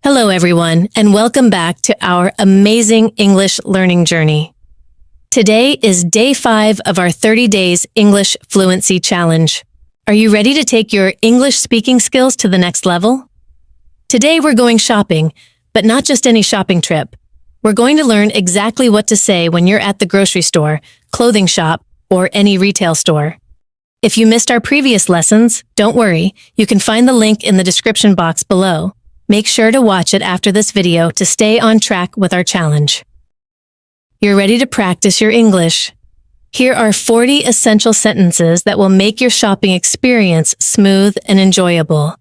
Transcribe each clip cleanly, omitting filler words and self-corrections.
Hello, everyone, and welcome back to our amazing English learning journey. Today is day 5 of our 30 Days English Fluency Challenge. Are you ready to take your English speaking skills to the next level? Today we're going shopping, but not just any shopping trip. We're going to learn exactly what to say when you're at the grocery store, clothing shop, or any retail store. If you missed our previous lessons, don't worry, you can find the link in the description box below. Make sure to watch it after this video to stay on track with our challenge. You're ready to practice your English. Here are 40 essential sentences that will make your shopping experience smooth and enjoyable.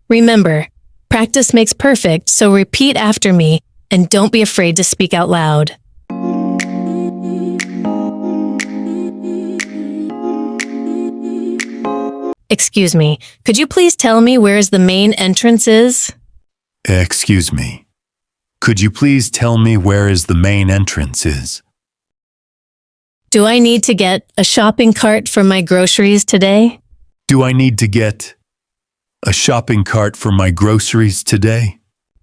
Remember, practice makes perfect, so repeat after me and don't be afraid to speak out loud. Excuse me, could you please tell me where the main entrance is? Excuse me. Could you please tell me where the main entrance is? Do I need to get a shopping cart for my groceries today? Do I need to get a shopping cart for my groceries today?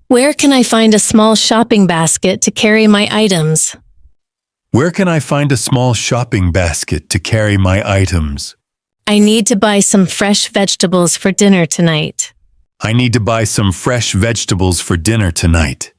Where can I find a small shopping basket to carry my items? Where can I find a small shopping basket to carry my items? I need to buy some fresh vegetables for dinner tonight. I need to buy some fresh vegetables for dinner tonight.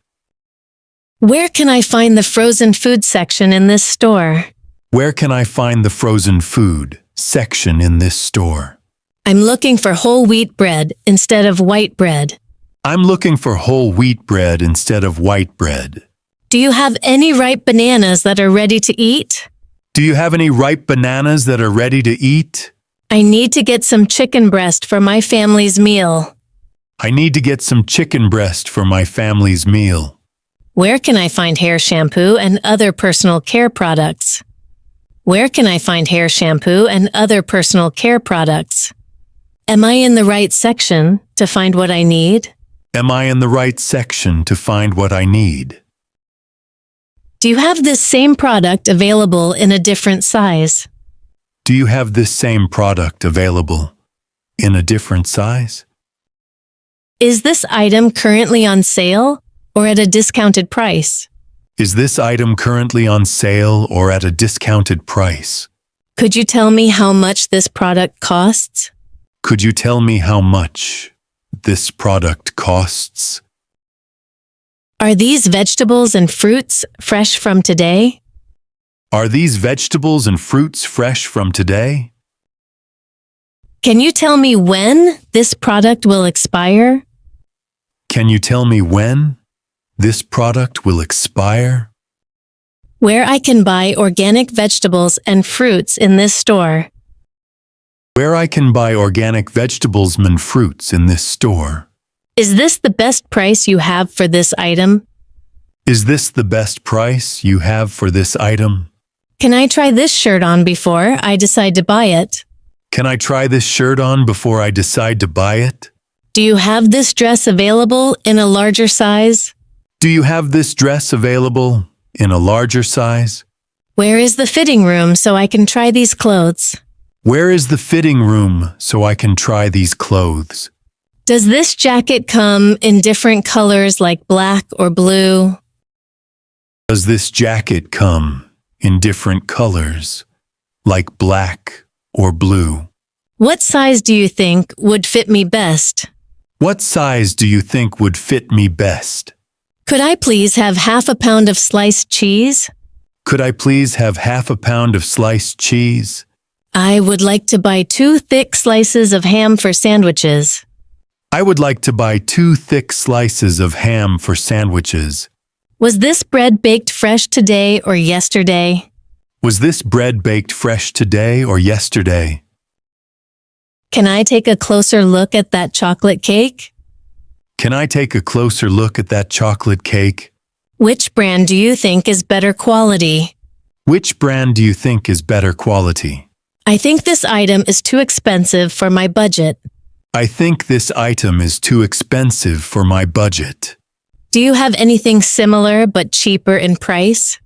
Where can I find the frozen food section in this store? Where can I find the frozen food section in this store? I'm looking for whole wheat bread instead of white bread. I'm looking for whole wheat bread instead of white bread. Do you have any ripe bananas that are ready to eat? Do you have any ripe bananas that are ready to eat? I need to get some chicken breast for my family's meal. I need to get some chicken breast for my family's meal. Where can I find hair shampoo and other personal care products? Where can I find hair shampoo and other personal care products? Am I in the right section to find what I need? Am I in the right section to find what I need? Do you have this same product available in a different size? Do you have this same product available in a different size? Is this item currently on sale or at a discounted price? Is this item currently on sale or at a discounted price? Could you tell me how much this product costs? Could you tell me how much this product costs? Are these vegetables and fruits fresh from today? Are these vegetables and fruits fresh from today? Can you tell me when this product will expire? Can you tell me when this product will expire? Where I can buy organic vegetables and fruits in this store? Where I can buy organic vegetables and fruits in this store? Is this the best price you have for this item? Is this the best price you have for this item? Can I try this shirt on before I decide to buy it? Can I try this shirt on before I decide to buy it? Do you have this dress available in a larger size? Do you have this dress available in a larger size? Where is the fitting room so I can try these clothes? Where is the fitting room so I can try these clothes? Does this jacket come in different colors like black or blue? Does this jacket come in different colors like black or blue? What size do you think would fit me best? What size do you think would fit me best? Could I please have half a pound of sliced cheese? Could I please have half a pound of sliced cheese? I would like to buy 2 thick slices of ham for sandwiches. I would like to buy 2 thick slices of ham for sandwiches. Was this bread baked fresh today or yesterday? Was this bread baked fresh today or yesterday? Can I take a closer look at that chocolate cake? Can I take a closer look at that chocolate cake? Which brand do you think is better quality? Which brand do you think is better quality? I think this item is too expensive for my budget. I think this item is too expensive for my budget. Do you have anything similar but cheaper in price?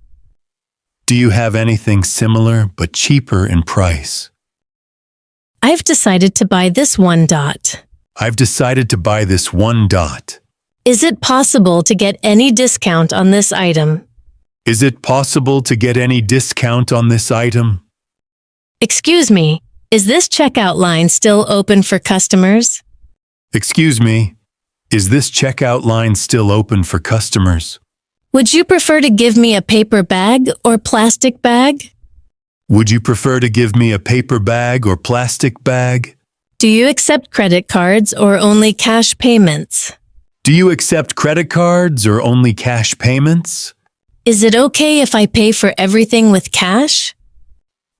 Do you have anything similar but cheaper in price? I've decided to buy this one dot. I've decided to buy this one dot. Is it possible to get any discount on this item? Is it possible to get any discount on this item? Excuse me, is this checkout line still open for customers? Excuse me, is this checkout line still open for customers? Would you prefer to give me a paper bag or plastic bag? Would you prefer to give me a paper bag or plastic bag? Do you accept credit cards or only cash payments? Do you accept credit cards or only cash payments? Is it okay if I pay for everything with cash?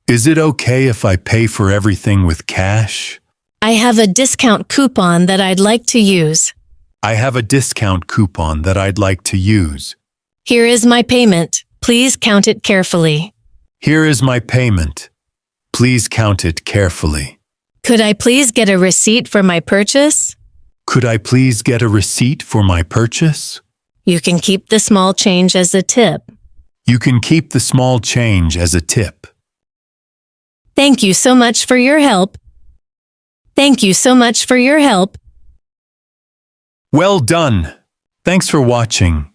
Is it okay if I pay for everything with cash? I have a discount coupon that I'd like to use. I have a discount coupon that I'd like to use. Here is my payment. Please count it carefully. Here is my payment. Please count it carefully. Could I please get a receipt for my purchase? Could I please get a receipt for my purchase? You can keep the small change as a tip. You can keep the small change as a tip. Thank you so much for your help. Thank you so much for your help. Well done. Thanks for watching.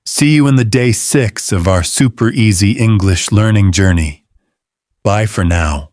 See you in the day 6 of our super easy English learning journey. Bye for now.